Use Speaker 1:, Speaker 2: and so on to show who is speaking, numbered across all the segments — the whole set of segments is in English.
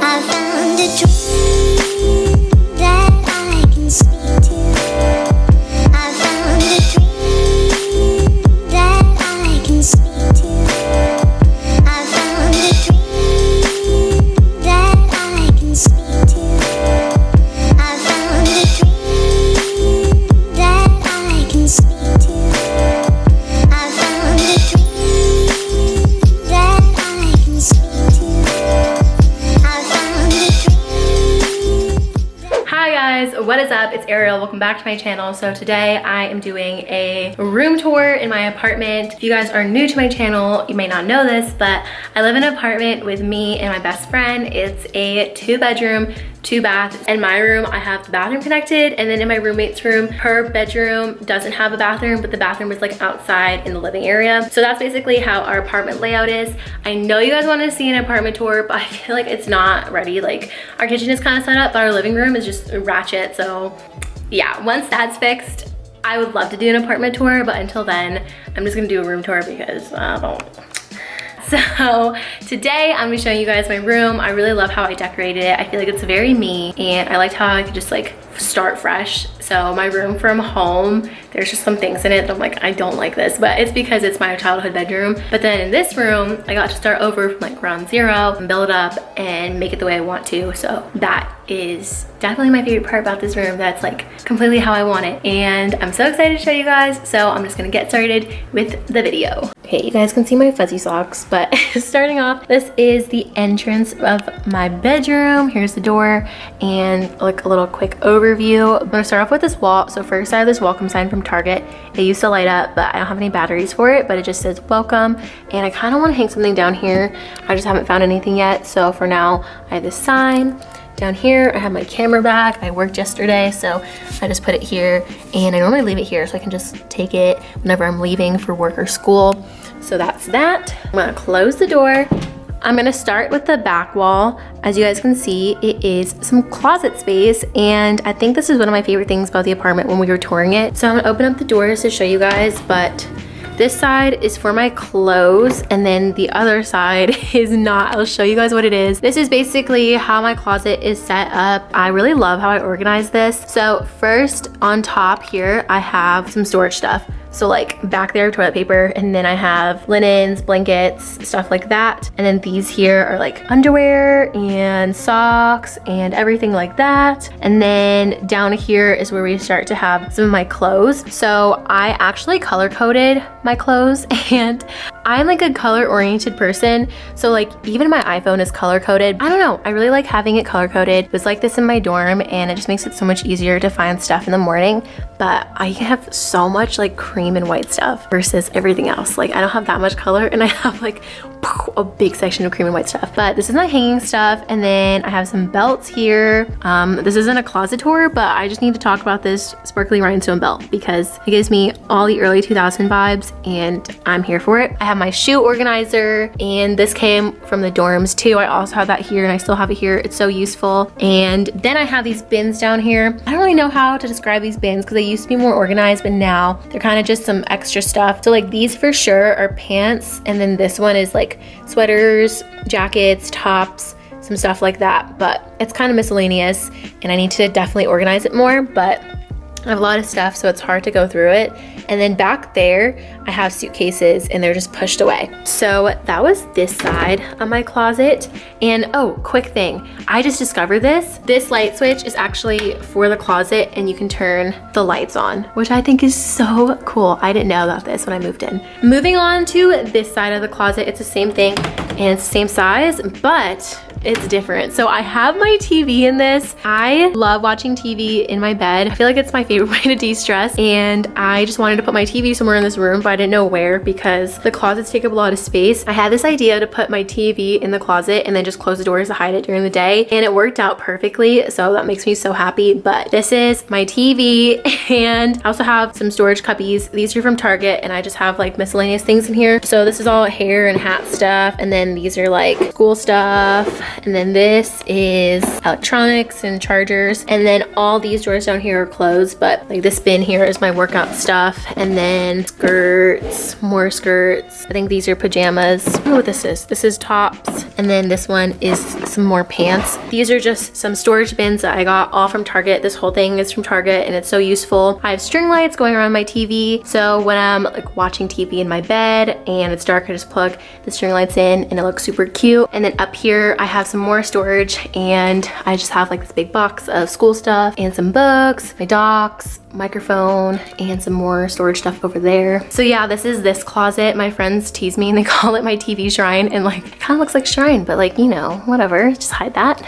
Speaker 1: I found a dream that I can speak to. I found a dream that I can speak to. I found a dream that I can speak to. I found a dream that I can speak to. I found a dream that I can speak to. I found a dream.
Speaker 2: Hi guys, what is up? It's Ariel. Welcome back to my channel. So today I am doing a room tour in my apartment. If you guys are new to my channel, you may not know this, but I live in an apartment with me and my best friend. It's a 2-bedroom, 2 baths. In my room, I have the bathroom connected, and then in my roommate's room, her bedroom doesn't have a bathroom, but the bathroom is like outside in the living area. So that's basically how our apartment layout is. I know you guys want to see an apartment tour, but I feel like it's not ready. Like, our kitchen is kind of set up, but our living room is just ratchet. So yeah, once that's fixed, I would love to do an apartment tour, but until then, I'm just gonna do a room tour because I don't. So today I'm gonna be showing you guys my room. I really love how I decorated it. I feel like it's very me, and I liked how I could just like start fresh. So my room from home, there's just some things in it that I'm like, I don't like this, but it's because it's my childhood bedroom. But then in this room, I got to start over from like ground zero and build it up and make it the way I want to. So that is definitely my favorite part about this room. That's like completely how I want it. And I'm so excited to show you guys. So I'm just gonna get started with the video. Okay, you guys can see my fuzzy socks, but starting off, this is the entrance of my bedroom. Here's the door and like a little quick overview. I'm gonna start off with this wall. So first I have this welcome sign from Target. It used to light up, but I don't have any batteries for it, but it just says welcome. And I kind of want to hang something down here. I just haven't found anything yet. So for now, I have this sign. Down here, I have my camera bag. I worked yesterday, so I just put it here, and I normally leave it here so I can just take it whenever I'm leaving for work or school. So that's that. I'm gonna close the door. I'm gonna start with the back wall. As you guys can see, it is some closet space, and I think this is one of my favorite things about the apartment when we were touring it. So I'm gonna open up the doors to show you guys, but this side is for my clothes, and then the other side is not. I'll show you guys what it is. This is basically how my closet is set up. I really love how I organize this. So first, on top here, I have some storage stuff. So like back there, toilet paper, and then I have linens, blankets, stuff like that. And then these here are like underwear and socks and everything like that. And then down here is where we start to have some of my clothes. So I actually color coded my clothes, and I'm like a color oriented person. So like even my iPhone is color coded. I don't know, I really like having it color coded. It was like this in my dorm, and it just makes it so much easier to find stuff in the morning. But I have so much like cream and white stuff versus everything else. Like I don't have that much color, and I have like a big section of cream and white stuff. But this is my hanging stuff, and then I have some belts here. This isn't a closet tour, but I just need to talk about this sparkly rhinestone belt because it gives me all the early 2000 vibes, and I'm here for it. I have my shoe organizer, and this came from the dorms too. I also have that here, and I still have it here. It's so useful. And then I have these bins down here. I don't really know how to describe these bins because they used to be more organized, but now they're kind of just some extra stuff. So like these for sure are pants, and then this one is like sweaters, jackets, tops, some stuff like that. But it's kind of miscellaneous, and I need to definitely organize it more, but I have a lot of stuff, so it's hard to go through it. And then back there, I have suitcases, and they're just pushed away. So that was this side of my closet. And oh, quick thing. I just discovered this. This light switch is actually for the closet, and you can turn the lights on, which I think is so cool. I didn't know about this when I moved in. Moving on to this side of the closet, it's the same thing, and it's the same size, but it's different. So I have my TV in this. I love watching TV in my bed. I feel like it's my favorite way to de-stress, and I just wanted to put my TV somewhere in this room, but I didn't know where because the closets take up a lot of space. I had this idea to put my TV in the closet and then just close the doors to hide it during the day, and it worked out perfectly, so that makes me so happy. But this is my TV, and I also have some storage cuppies. These are from Target, and I just have like miscellaneous things in here. So this is all hair and hat stuff, and then these are like school stuff, And then this is electronics and chargers. And then all these drawers down here are clothes, but like this bin here is my workout stuff. And then skirts, more skirts. I think these are pajamas. I don't know what this is. This is tops. And then this one is some more pants. These are just some storage bins that I got all from Target. This whole thing is from Target and it's so useful. I have string lights going around my TV. So when I'm like watching TV in my bed and it's dark, I just plug the string lights in and it looks super cute. And then up here, I have some more storage and I just have like this big box of school stuff and some books, my docs, microphone, and some more storage stuff over there. So yeah, this is this closet. My friends tease me and they call it my TV shrine, and like it kind of looks like shrine, but like, you know, whatever, just hide that.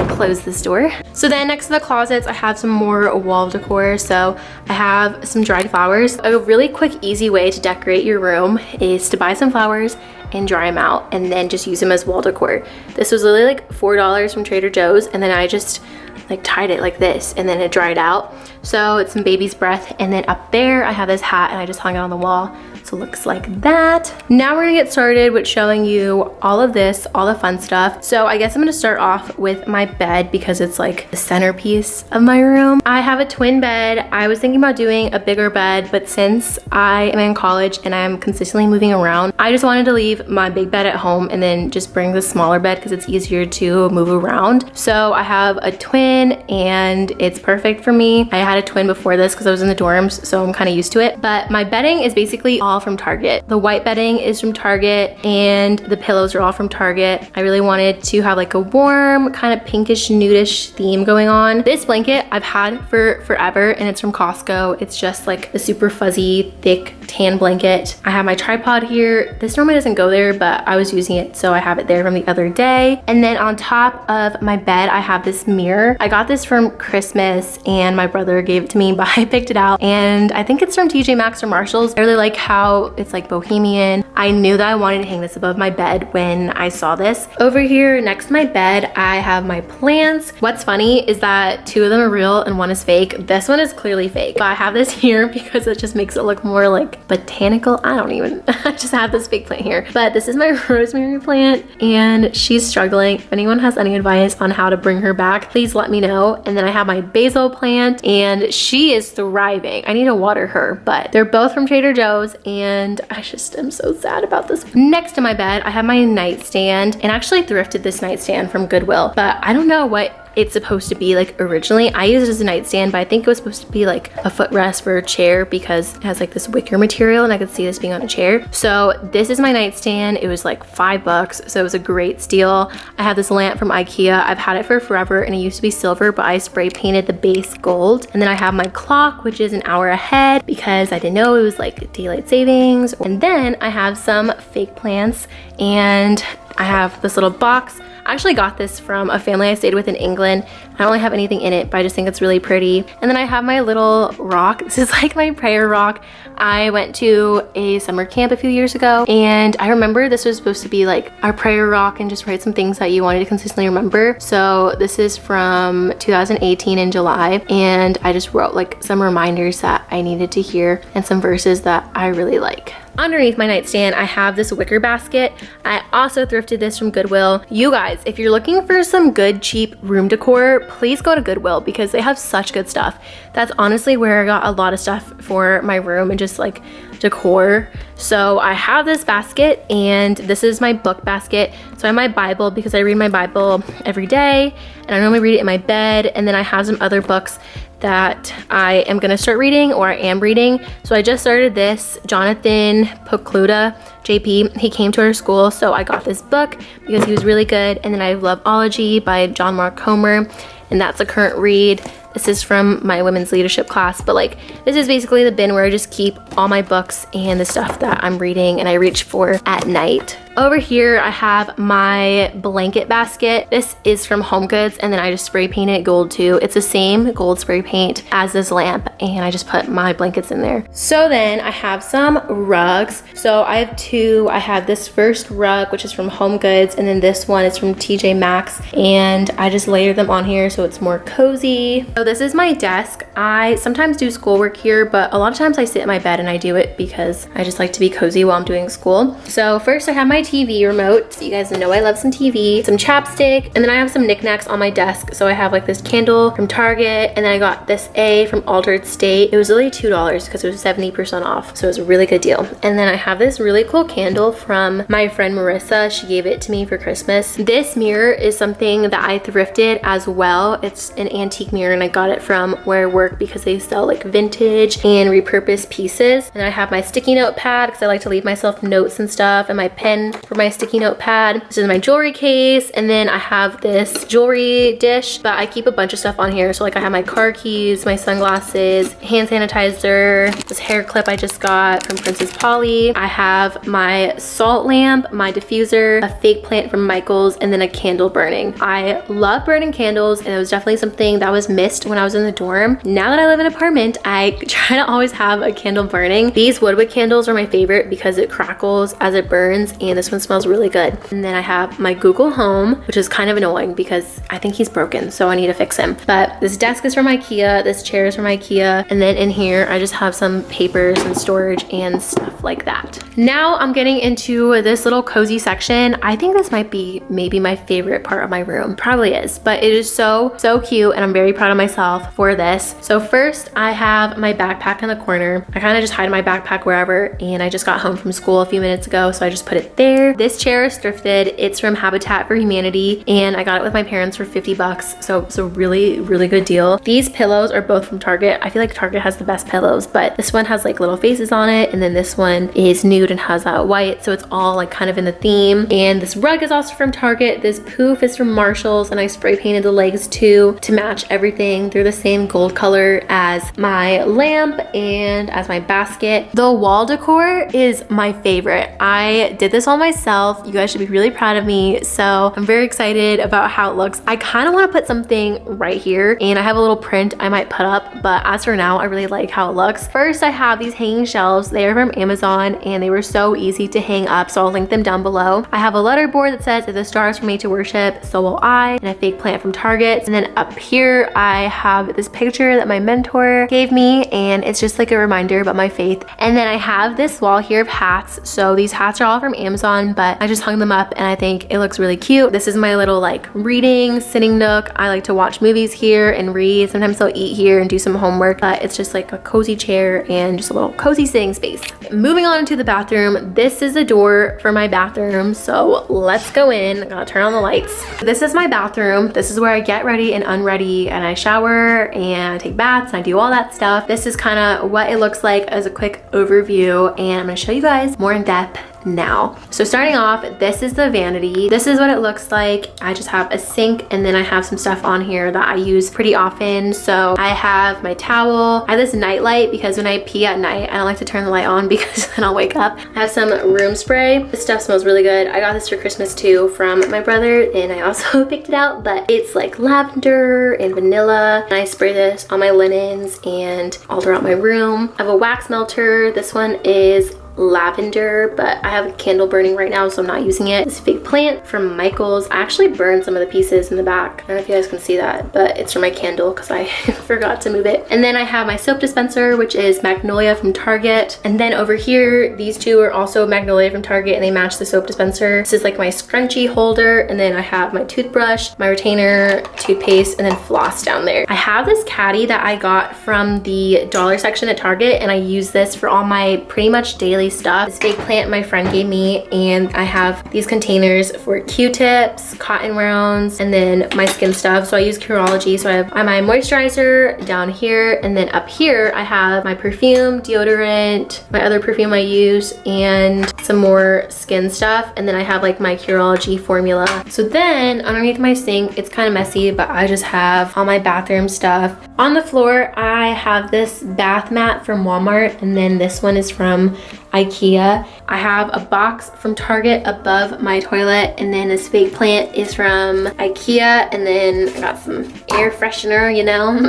Speaker 2: Close this door. So then next to the closets, I have some more wall decor. So I have some dried flowers. A really quick, easy way to decorate your room is to buy some flowers and dry them out and then just use them as wall decor. This was literally like $4 from Trader Joe's, and then I just like tied it like this and then it dried out. So it's some baby's breath. And then up there I have this hat and I just hung it on the wall. So it looks like that. Now we're gonna get started with showing you all of this, all the fun stuff. So I guess I'm gonna start off with my bed because it's like the centerpiece of my room. I have a twin bed. I was thinking about doing a bigger bed, but since I am in college and I'm consistently moving around, I just wanted to leave my big bed at home and then just bring the smaller bed because it's easier to move around. So I have a twin and it's perfect for me. I had a twin before this because I was in the dorms, so I'm kind of used to it. But my bedding is basically all from Target. The white bedding is from Target and the pillows are all from Target. I really wanted to have like a warm, kind of pinkish, nudish theme going on. This blanket I've had for forever and it's from Costco. It's just like a super fuzzy, thick tan blanket. I have my tripod here. This normally doesn't go there, but I was using it, so I have it there from the other day. And then on top of my bed, I have this mirror. I got this from Christmas and my brother gave it to me, but I picked it out and I think it's from TJ Maxx or Marshalls. I really like how it's like bohemian. I knew that I wanted to hang this above my bed when I saw this. Over here next to my bed, I have my plants. What's funny is that 2 of them are real and 1 is fake. This one is clearly fake, but I have this here because it just makes it look more like botanical. I don't even, I just have this big plant here. But this is my rosemary plant and she's struggling. If anyone has any advice on how to bring her back, please let me know. And then I have my basil plant and she is thriving. I need to water her, but they're both from Trader Joe's and I just am so sad about this. Next to my bed, I have my nightstand, and I actually thrifted this nightstand from Goodwill, but I don't know what it's supposed to be like originally. I used it as a nightstand, but I think it was supposed to be like a footrest for a chair because it has like this wicker material and I could see this being on a chair. So this is my nightstand. It was like $5, so it was a great steal. I have this lamp from IKEA. I've had it for forever and it used to be silver, but I spray painted the base gold. And then I have my clock, which is an hour ahead because I didn't know it was like daylight savings. And then I have some fake plants and I have this little box. I actually got this from a family I stayed with in England. I don't really have anything in it, but I just think it's really pretty. And then I have my little rock. This is like my prayer rock. I went to a summer camp a few years ago and I remember this was supposed to be like our prayer rock and just write some things that you wanted to consistently remember. So this is from 2018 in July and I just wrote like some reminders that I needed to hear and some verses that I really like. Underneath my nightstand, I have this wicker basket. I also thrifted this from Goodwill. You guys, if you're looking for some good, cheap room decor, please go to Goodwill because they have such good stuff. That's honestly where I got a lot of stuff for my room and just like decor. So I have this basket and this is my book basket. So I have my Bible because I read my Bible every day and I normally read it in my bed. And then I have some other books that I am gonna start reading or I am reading. So I just started this, Jonathan Pokluda, JP. He came to our school, so I got this book because he was really good. And then I love Ology by John Mark Comer, and that's a current read. This is from my women's leadership class, but like this is basically the bin where I just keep all my books and the stuff that I'm reading and I reach for at night. Over here, I have my blanket basket. This is from HomeGoods, and then I just spray painted it gold too. It's the same gold spray paint as this lamp, and I just put my blankets in there. So then I have some rugs. So I have 2. I have this first rug, which is from HomeGoods, and then this one is from TJ Maxx, and I just layered them on here so it's more cozy. So this is my desk. I sometimes do schoolwork here, but a lot of times I sit in my bed and I do it because I just like to be cozy while I'm doing school. So first I have my my TV remote. So you guys know I love some TV, some chapstick, and then I have some knickknacks on my desk. So I have like this candle from Target, and then I got this A from Altered State. It was only $2 because it was 70% off. So it was a really good deal. And then I have this really cool candle from my friend Marissa. She gave it to me for Christmas. This mirror is something that I thrifted as well. It's an antique mirror and I got it from where I work because they sell like vintage and repurposed pieces. And I have my sticky note pad because I like to leave myself notes and stuff, and my pen for my sticky note pad. This is my jewelry case, and then I have this jewelry dish, but I keep a bunch of stuff on here. So like I have my car keys, my sunglasses, hand sanitizer, this hair clip I just got from Princess Polly. I have my salt lamp, my diffuser, a fake plant from Michael's, and then a candle burning. I love burning candles, and it was definitely something that was missed when I was in the dorm. Now that I live in an apartment, I try to always have a candle burning. These woodwick candles are my favorite because it crackles as it burns, and this one smells really good. And then I have my Google Home, which is kind of annoying because I think he's broken, so I need to fix him. But this desk is from IKEA, this chair is from IKEA, and then in here I just have some papers and storage and stuff like that. Now I'm getting into this little cozy section. I think this might be maybe my favorite part of my room. Probably is, but it is so cute, and I'm very proud of myself for this. So first I have my backpack in the corner. I kind of just hide my backpack wherever, and I just got home from school a few minutes ago, so I just put it there. This chair is thrifted. It's from Habitat for Humanity, and I got it with my parents for 50 bucks, so it's a really good deal. These pillows are both from Target. I feel like Target has the best pillows, but this one has like little faces on it, and then this one is nude and has that white, so it's all like kind of in the theme. And this rug is also from Target. This poof is from Marshall's, and I spray painted the legs too to match everything. They're the same gold color as my lamp and as my basket. The wall decor is my favorite. I did this all myself. You guys should be really proud of me, so I'm very excited about how it looks. I kind of want to put something right here, and I have a little print I might put up, but as for now I really like how it looks. First I have these hanging shelves. They are from Amazon, and they were so easy to hang up, so I'll link them down below. I have a letter board that says, "If the stars were made to worship, so will I," and a fake plant from Target. And then up here I have this picture that my mentor gave me, and it's just like a reminder about my faith. And then I have this wall here of hats. So these hats are all from Amazon, but I just hung them up and I think it looks really cute. This is my little like reading sitting nook. I like to watch movies here and read. Sometimes I'll eat here and do some homework, but it's just like a cozy chair and just a little cozy sitting space. Moving on to the bathroom. This is the door for my bathroom, so let's go in. I gotta turn on the lights. This is my bathroom. This is where I get ready and unready, and I shower and I take baths and I do all that stuff. This is kind of what it looks like as a quick overview, and I'm gonna show you guys more in depth now. So starting off, this is the vanity. This is what it looks like. I just have a sink, and then I have some stuff on here that I use pretty often. So I have my towel. I have this night light because when I pee at night, I don't like to turn the light on because then I'll wake up. I have some room spray. This stuff smells really good. I got this for Christmas too from my brother, and I also picked it out, but it's like lavender and vanilla. And I spray this on my linens and all throughout my room. I have a wax melter. This one is lavender, but I have a candle burning right now, so I'm not using it. This fake plant from Michael's. I actually burned some of the pieces in the back. I don't know if you guys can see that, but it's for my candle because I forgot to move it. And then I have my soap dispenser, which is Magnolia from Target. And then over here, these two are also Magnolia from Target, and they match the soap dispenser. This is like my scrunchie holder, and then I have my toothbrush, my retainer, toothpaste, and then floss down there. I have this caddy that I got from the dollar section at Target, and I use this for all my pretty much daily stuff. This fake plant my friend gave me, and I have these containers for Q-tips, cotton rounds, and then my skin stuff. So I use Curology. So I have my moisturizer down here, and then up here I have my perfume, deodorant, my other perfume I use, and some more skin stuff. And then I have like my Curology formula. So then underneath my sink, it's kind of messy, but I just have all my bathroom stuff. On the floor, I have this bath mat from Walmart, and then this one is from IKEA. I have a box from Target above my toilet, and then this fake plant is from IKEA, and then I got some air freshener, you know.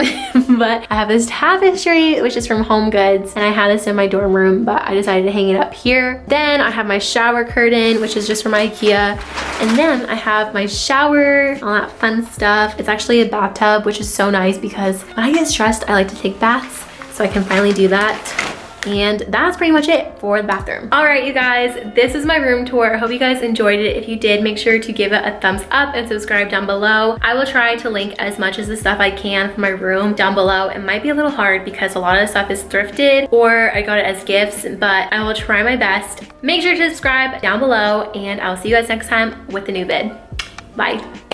Speaker 2: But I have this tapestry, which is from Home Goods, and I had this in my dorm room, but I decided to hang it up here. Then I have my shower curtain, which is just from IKEA, and then I have my shower, all that fun stuff. It's actually a bathtub, which is so nice because when I get stressed, I like to take baths, so I can finally do that. And that's pretty much it for the bathroom. All right, you guys, this is my room tour. I hope you guys enjoyed it. If you did, make sure to give it a thumbs up and subscribe down below. I will try to link as much as the stuff I can for my room down below. It might be a little hard because a lot of the stuff is thrifted or I got it as gifts, but I will try my best. Make sure to subscribe down below and I'll see you guys next time with a new vid. Bye.